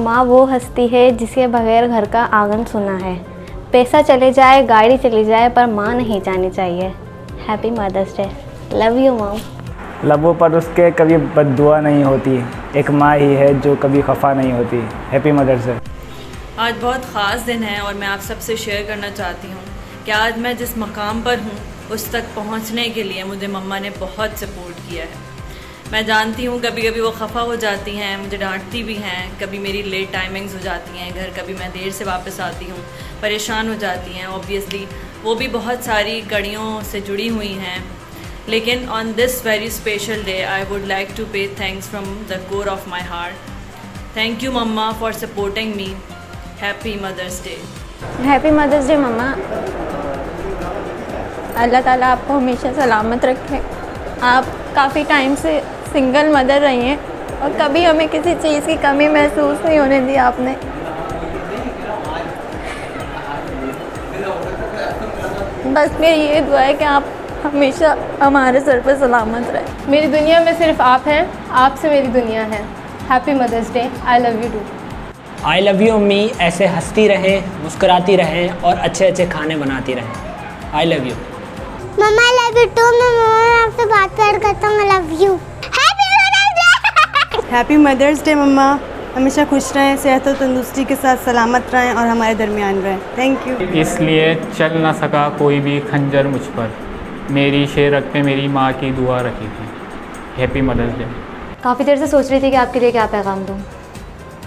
माँ वो हस्ती है जिसके बगैर घर का आंगन सुना है। पैसा चले जाए, गाड़ी चली जाए, पर माँ नहीं जानी चाहिए। Happy mother's day. Love you mom. लबों पर उसके कभी बद्दुआ नहीं होती, एक माँ ही है जो कभी खफा नहीं होती। Happy mother's day. आज बहुत ख़ास दिन है और मैं आप सबसे शेयर करना चाहती हूँ कि आज मैं जिस मकाम पर हूँ उस तक पहुँचने के लिए मुझे मम्मा ने बहुत सपोर्ट किया है। मैं जानती हूँ कभी कभी वो खफा हो जाती हैं, मुझे डांटती भी हैं, कभी मेरी लेट टाइमिंग्स हो जाती हैं घर, कभी मैं देर से वापस आती हूँ, परेशान हो जाती हैं। ऑब्वियसली वो भी बहुत सारी कड़ियों से जुड़ी हुई हैं, लेकिन on this very special day I would like to pay thanks from the core of my heart. Thank you मम्मा for supporting me. Happy mother's day. Happy mother's day मम्मा। अल्लाह ताला आपको हमेशा सलामत रखे। आप काफ़ी टाइम से सिंगल मदर रही हैं और कभी हमें किसी चीज़ की कमी महसूस नहीं होने दी आपने। बस मेरी ये दुआ है कि आप हमेशा हमारे सर पर सलामत रहें। मेरी दुनिया में सिर्फ आप हैं, आपसे मेरी दुनिया है। Happy mother's day. I love you too. I love you अम्मी। ऐसे हंसती रहें, मुस्कुराती रहें और अच्छे अच्छे खाने बनाती रहें। आई लव यू मम्मा। I love you too. मैं मम्मा आपसे बात करता हूँ। I love you. Happy mother's day मम्मा। हमेशा खुश रहें, सेहत और तंदुरुस्ती के साथ सलामत रहें और हमारे दरमियान रहें। Thank you. इसलिए चल ना सका कोई भी खंजर मुझ पर, मेरी शेरक पे मेरी माँ की दुआ रखी थी। Happy mother's day. काफ़ी देर से सोच रही थी कि आपके लिए क्या पैगाम दूँ,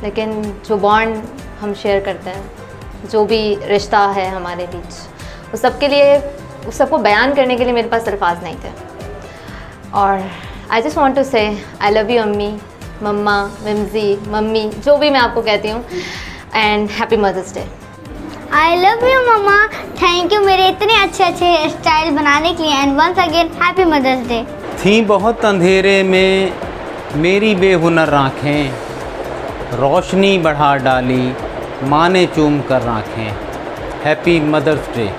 लेकिन जो बॉन्ड हम शेयर करते हैं, जो भी रिश्ता है हमारे बीच, उस सबके लिए, उस सबको बयान करने के लिए मेरे पास अल्फाज नहीं थे। और आई जस्ट वॉन्ट टू से आई लव यू अम्मी, मम्मा, मिमजी, मम्मी, जो भी मैं आपको कहती हूँ, and happy mother's day. I love you mama. Thank you मेरे इतने अच्छे अच्छे हेयर स्टाइल बनाने के लिए and once again happy mother's day. थी बहुत अंधेरे में मेरी बेहुनर आँखें, रोशनी बढ़ा डाली माँ ने चूम कर आँखें। Happy mother's day.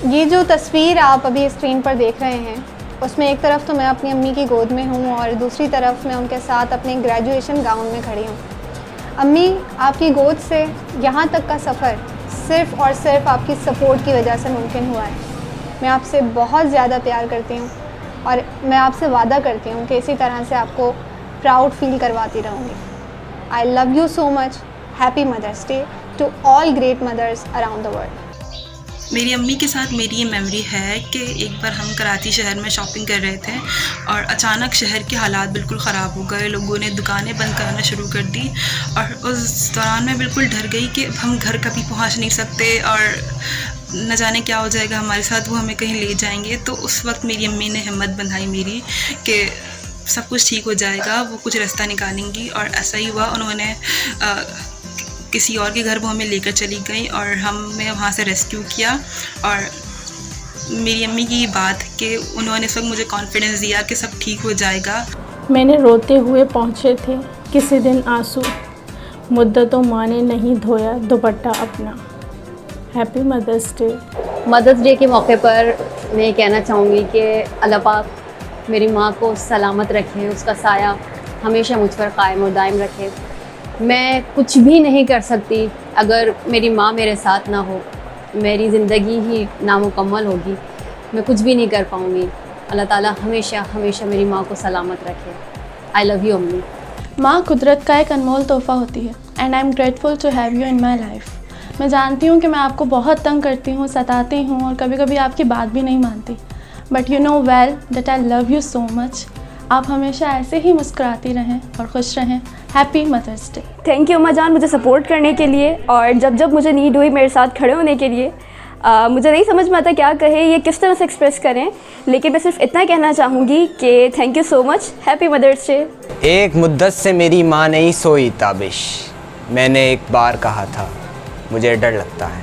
ये जो तस्वीर आप अभी स्क्रीन पर देख रहे हैं, उसमें एक तरफ तो मैं अपनी अम्मी की गोद में हूँ और दूसरी तरफ मैं उनके साथ अपने ग्रेजुएशन गाउन में खड़ी हूँ। अम्मी, आपकी गोद से यहाँ तक का सफ़र सिर्फ़ और सिर्फ आपकी सपोर्ट की वजह से मुमकिन हुआ है। मैं आपसे बहुत ज़्यादा प्यार करती हूँ और मैं आपसे वादा करती हूँ कि इसी तरह से आपको प्राउड फील करवाती रहूँगी। I love you so much. Happy mother's day to all great mothers around the world. मेरी अम्मी के साथ मेरी ये मेमोरी है कि एक बार हम कराची शहर में शॉपिंग कर रहे थे और अचानक शहर के हालात बिल्कुल ख़राब हो गए। लोगों ने दुकानें बंद करना शुरू कर दी और उस दौरान मैं बिल्कुल डर गई कि हम घर कभी पहुंच नहीं सकते और न जाने क्या हो जाएगा हमारे साथ, वो हमें कहीं ले जाएंगे। तो उस वक्त मेरी अम्मी ने हिम्मत बंधाई मेरी कि सब कुछ ठीक हो जाएगा, वो कुछ रास्ता निकालेंगी। और ऐसा ही हुआ। उन्होंने किसी और के घर वो हमें लेकर चली गई और हमें वहाँ से रेस्क्यू किया। और मेरी अम्मी की ये बात कि उन्होंने सब मुझे कॉन्फिडेंस दिया कि सब ठीक हो जाएगा। मैंने रोते हुए पहुँचे थे किसी दिन आंसू, मुद्दतों माँ ने नहीं धोया दुपट्टा अपना। Happy mother's day. Mother's day के मौके पर मैं ये कहना चाहूँगी कि अल्लाह पाक मेरी माँ को सलामत रखे, उसका साया हमेशा मुझ पर कायम और दायम रखे। मैं कुछ भी नहीं कर सकती अगर मेरी माँ मेरे साथ ना हो, मेरी ज़िंदगी ही नामुकम्मल होगी, मैं कुछ भी नहीं कर पाऊँगी। अल्लाह ताला हमेशा हमेशा मेरी माँ को सलामत रखे। आई लव यू अम्मी। माँ कुदरत का एक अनमोल तोहफ़ा होती है and I am grateful to have you in my life. मैं जानती हूँ कि मैं आपको बहुत तंग करती हूँ, सताती हूँ और कभी कभी आपकी बात भी नहीं मानती, but you know well that I love you so much. आप हमेशा ऐसे ही मुस्कुराती रहें और खुश रहें। Happy mother's day. Thank you अम्मा जान मुझे सपोर्ट करने के लिए और जब जब मुझे नीड हुई मेरे साथ खड़े होने के लिए। मुझे नहीं समझ में आता क्या कहे, ये किस तरह से एक्सप्रेस करें, लेकिन मैं सिर्फ इतना कहना चाहूँगी कि thank you so much. Happy mother's day. एक मुद्दत से मेरी माँ नहीं सोई ताबिश, मैंने एक बार कहा था मुझे डर लगता है।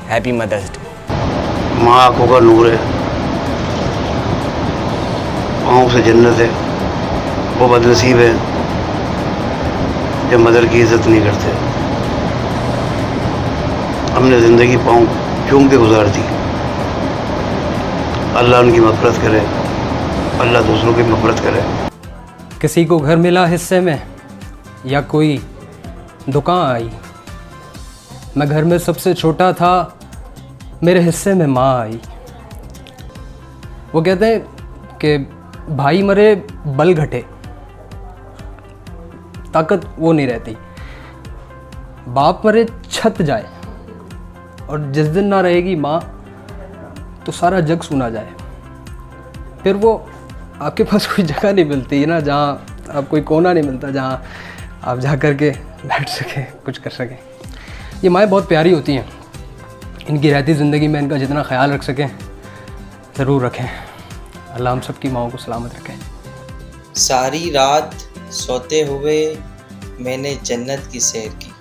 Happy mother's day. माँ आँखों का नूर है, पाँव से जन्नत है। वो बदनसीब है जब मदर की इज़्ज़त नहीं करते। हमने ज़िंदगी पाँव चूम के गुजार दी। अल्लाह उनकी मग़फ़िरत करे, अल्लाह दूसरों की मग़फ़िरत करे। किसी को घर मिला हिस्से में या कोई दुकान आई। मैं घर में सबसे छोटा था, मेरे हिस्से में माँ आई। वो कहते हैं कि भाई मरे बल घटे, ताकत वो नहीं रहती। बाप मरे छत जाए, और जिस दिन ना रहेगी माँ तो सारा जग सुना जाए। फिर वो आपके पास कोई जगह नहीं मिलती है ना, जहाँ आप कोई कोना नहीं मिलता जहाँ आप जा कर के बैठ सकें, कुछ कर सकें। ये माएँ बहुत प्यारी होती हैं, इनकी रहती ज़िंदगी में इनका जितना ख्याल रख सकें ज़रूर रखें। अल्लाह हम सब की माओं को सलामत रखें। सारी रात सोते हुए मैंने जन्नत की सैर की,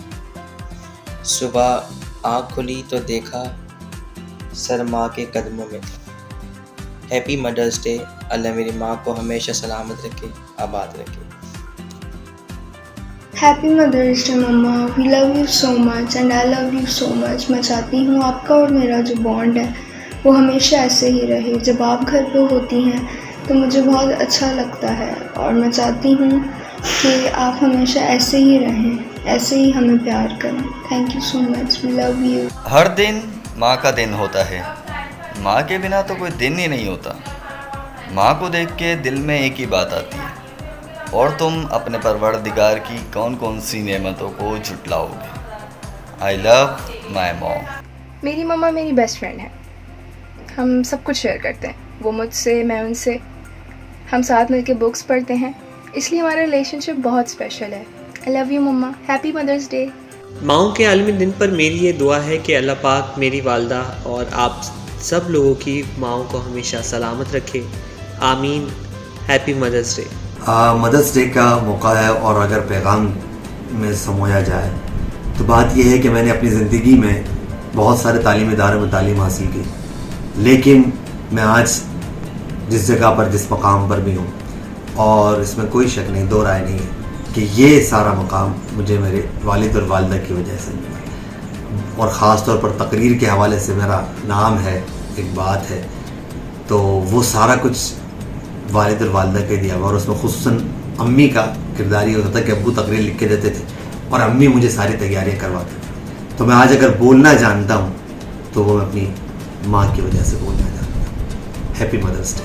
सुबह आँख खुली तो देखा सर माँ के कदमों में था। Happy mother's day. अल्लाह मेरी माँ को हमेशा सलामत रखे, आबाद रखे। Happy mother's day mama, we love you so much and I love you so much. मैं चाहती हूँ आपका और मेरा जो बॉन्ड है वो हमेशा ऐसे ही रहे। जब आप घर पे होती हैं तो मुझे बहुत अच्छा लगता है, और मैं चाहती हूँ कि आप हमेशा ऐसे ही रहें, ऐसे ही हमें प्यार करें। Thank you so much, we love you. हर दिन माँ का दिन होता है, माँ के बिना तो कोई दिन ही नहीं होता। माँ को देख के दिल में एक ही बात आती है, और तुम अपने परवरदिगार की कौन कौन सी नेमतों को झुटलाओगे। I love my mom. मेरी मम्मा मेरी बेस्ट फ्रेंड है, हम सब कुछ शेयर करते हैं, वो मुझसे, मैं उनसे। हम साथ मिलकर बुक्स पढ़ते हैं, इसलिए हमारा रिलेशनशिप बहुत स्पेशल है। आई लव यू मम्मा, हैप्पी मदर्स डे। माओं के आलमी दिन पर मेरी ये दुआ है कि अल्लाह पाक मेरी वालदा और आप सब लोगों की माओं को हमेशा सलामत रखे, आमीन। Happy mother's day. Mother's day का मौका है, और अगर पैगाम में समोया जाए तो बात यह है कि मैंने अपनी ज़िंदगी में बहुत सारे तालीमी इदारों में तालीम हासिल की, लेकिन मैं आज जिस जगह पर, जिस मकाम पर भी हूँ, और इसमें कोई शक नहीं, दो राय नहीं है कि ये सारा मकाम मुझे मेरे वालिद और वालिदा की वजह से मिला। और ख़ास तौर पर तकरीर के हवाले से मेरा नाम है, एक बात है, तो वो सारा कुछ वालिद और वालिदा के दिया हुआ। और उसमें खुसूसन अम्मी का किरदार ये होता था कि अब्बू तकरीर लिख के देते थे और अम्मी मुझे सारी तैयारियाँ करवाती थी। तो मैं आज अगर बोलना जानता हूँ तो वो मैं अपनी माँ की वजह से बोलना जानता हूँ। Happy mother's day.